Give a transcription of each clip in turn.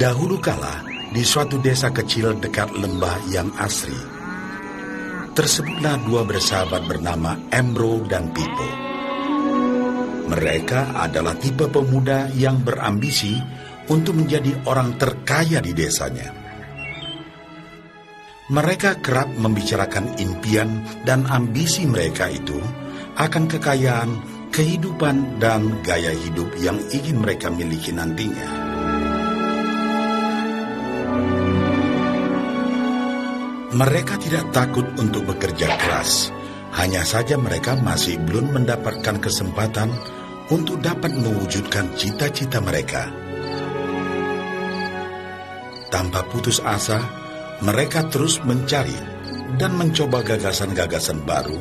Dahulu kala, di suatu desa kecil dekat lembah yang asri, tersebutlah dua bersahabat bernama Embro dan Pipo. Mereka adalah tipe pemuda yang berambisi untuk menjadi orang terkaya di desanya. Mereka kerap membicarakan impian dan ambisi mereka itu akan kekayaan, kehidupan, dan gaya hidup yang ingin mereka miliki nantinya. Mereka tidak takut untuk bekerja keras, hanya saja mereka masih belum mendapatkan kesempatan untuk dapat mewujudkan cita-cita mereka. Tanpa putus asa, mereka terus mencari dan mencoba gagasan-gagasan baru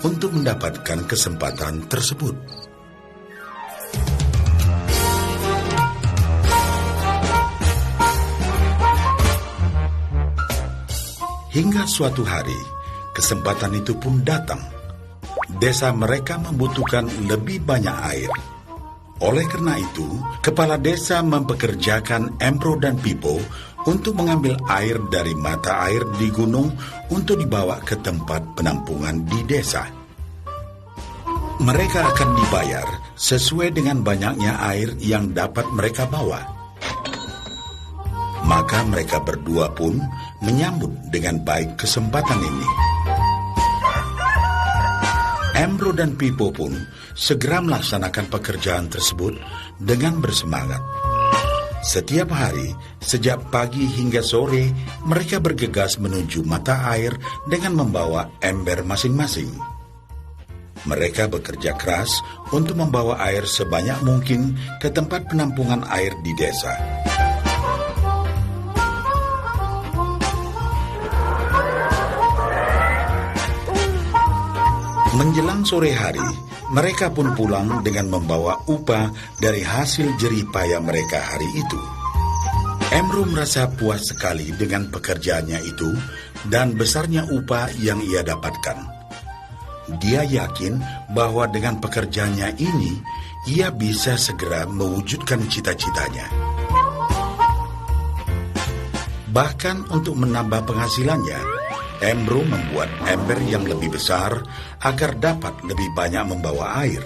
untuk mendapatkan kesempatan tersebut. Hingga suatu hari, kesempatan itu pun datang. Desa mereka membutuhkan lebih banyak air. Oleh karena itu, kepala desa mempekerjakan Embro dan Pipo untuk mengambil air dari mata air di gunung untuk dibawa ke tempat penampungan di desa. Mereka akan dibayar sesuai dengan banyaknya air yang dapat mereka bawa. Maka mereka berdua pun menyambut dengan baik kesempatan ini. Embro dan Pipo pun segera melaksanakan pekerjaan tersebut dengan bersemangat. Setiap hari, sejak pagi hingga sore, mereka bergegas menuju mata air dengan membawa ember masing-masing. Mereka bekerja keras untuk membawa air sebanyak mungkin ke tempat penampungan air di desa. Menjelang sore hari, mereka pun pulang dengan membawa upah dari hasil jerih payah mereka hari itu. Embro merasa puas sekali dengan pekerjaannya itu dan besarnya upah yang ia dapatkan. Dia yakin bahwa dengan pekerjaannya ini, ia bisa segera mewujudkan cita-citanya. Bahkan untuk menambah penghasilannya, Embro membuat ember yang lebih besar agar dapat lebih banyak membawa air.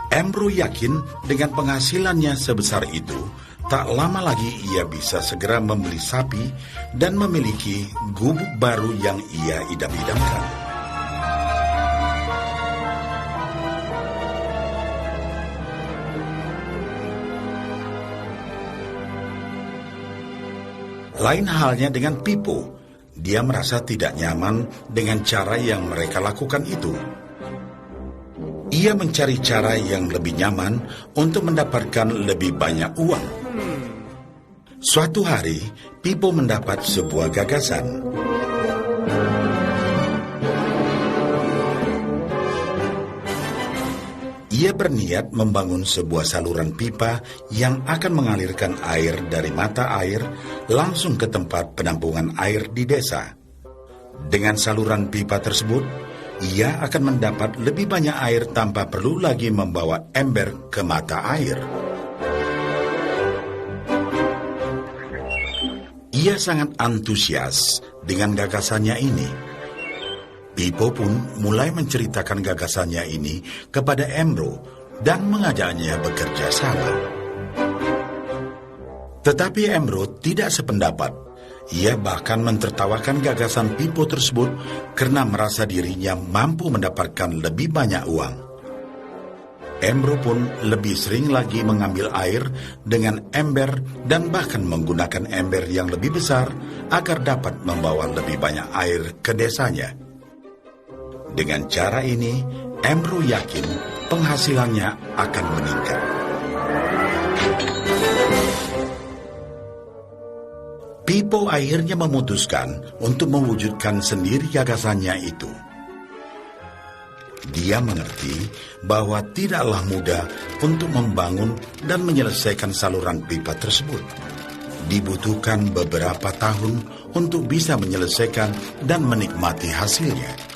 Embro yakin dengan penghasilannya sebesar itu, tak lama lagi ia bisa segera membeli sapi dan memiliki gubuk baru yang ia idam-idamkan. Lain halnya dengan Pipo. Dia merasa tidak nyaman dengan cara yang mereka lakukan itu. Ia mencari cara yang lebih nyaman untuk mendapatkan lebih banyak uang. Suatu hari, Pipo mendapat sebuah gagasan. Ia berniat membangun sebuah saluran pipa yang akan mengalirkan air dari mata air langsung ke tempat penampungan air di desa. Dengan saluran pipa tersebut, ia akan mendapat lebih banyak air tanpa perlu lagi membawa ember ke mata air. Ia sangat antusias dengan gagasannya ini. Pipo pun mulai menceritakan gagasannya ini kepada Embro dan mengajaknya bekerja sama. Tetapi Embro tidak sependapat. Ia bahkan mentertawakan gagasan Pipo tersebut karena merasa dirinya mampu mendapatkan lebih banyak uang. Embro pun lebih sering lagi mengambil air dengan ember dan bahkan menggunakan ember yang lebih besar agar dapat membawa lebih banyak air ke desanya. Dengan cara ini, Embro yakin penghasilannya akan meningkat. Pipo akhirnya memutuskan untuk mewujudkan sendiri gagasannya itu. Dia mengerti bahwa tidaklah mudah untuk membangun dan menyelesaikan saluran pipa tersebut. Dibutuhkan beberapa tahun untuk bisa menyelesaikan dan menikmati hasilnya.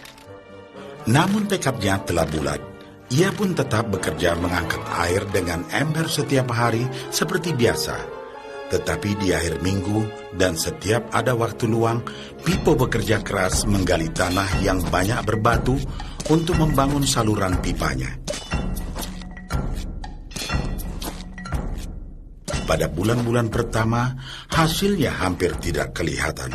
Namun tekadnya telah bulat. Ia pun tetap bekerja mengangkat air dengan ember setiap hari seperti biasa. Tetapi di akhir minggu dan setiap ada waktu luang, Pipo bekerja keras menggali tanah yang banyak berbatu untuk membangun saluran pipanya. Pada bulan-bulan pertama, hasilnya hampir tidak kelihatan.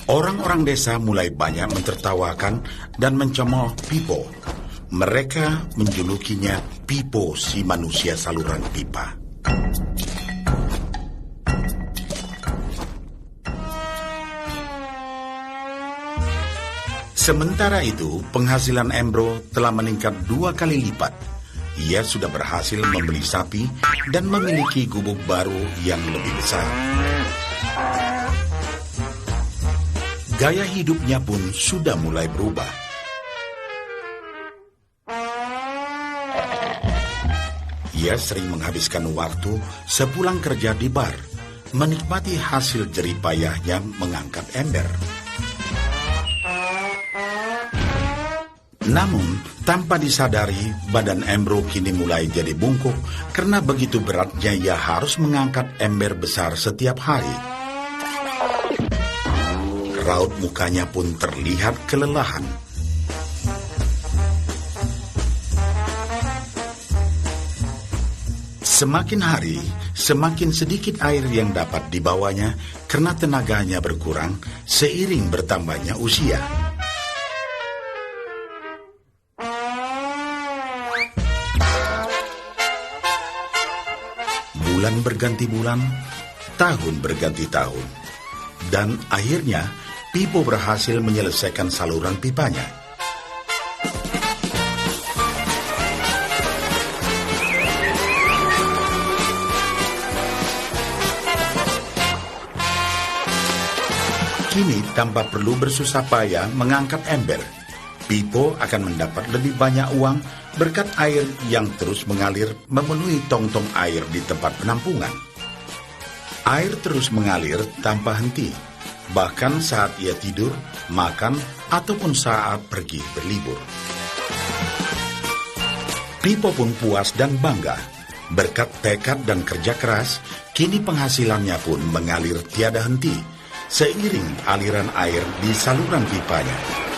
Orang-orang desa mulai banyak mentertawakan dan mencemooh Pipo. Mereka menjulukinya Pipo si manusia saluran pipa. Sementara itu, penghasilan Embro telah meningkat 2 kali lipat. Ia sudah berhasil membeli sapi dan memiliki gubuk baru yang lebih besar. Gaya hidupnya pun sudah mulai berubah. Ia sering menghabiskan waktu sepulang kerja di bar, menikmati hasil jerih payahnya mengangkat ember. Namun, tanpa disadari, badan Embro kini mulai jadi bungkuk karena begitu beratnya ia harus mengangkat ember besar setiap hari. Raut mukanya pun terlihat kelelahan. Semakin hari, semakin sedikit air yang dapat dibawanya karena tenaganya berkurang seiring bertambahnya usia. Bulan berganti bulan, tahun berganti tahun. Dan akhirnya, Pipo berhasil menyelesaikan saluran pipanya. Kini, tanpa perlu bersusah payah mengangkat ember, Pipo akan mendapat lebih banyak uang berkat air yang terus mengalir memenuhi tong-tong air di tempat penampungan. Air terus mengalir tanpa henti, bahkan saat ia tidur, makan, ataupun saat pergi berlibur. Pipo pun puas dan bangga. Berkat tekad dan kerja keras, kini penghasilannya pun mengalir tiada henti, seiring aliran air di saluran pipanya.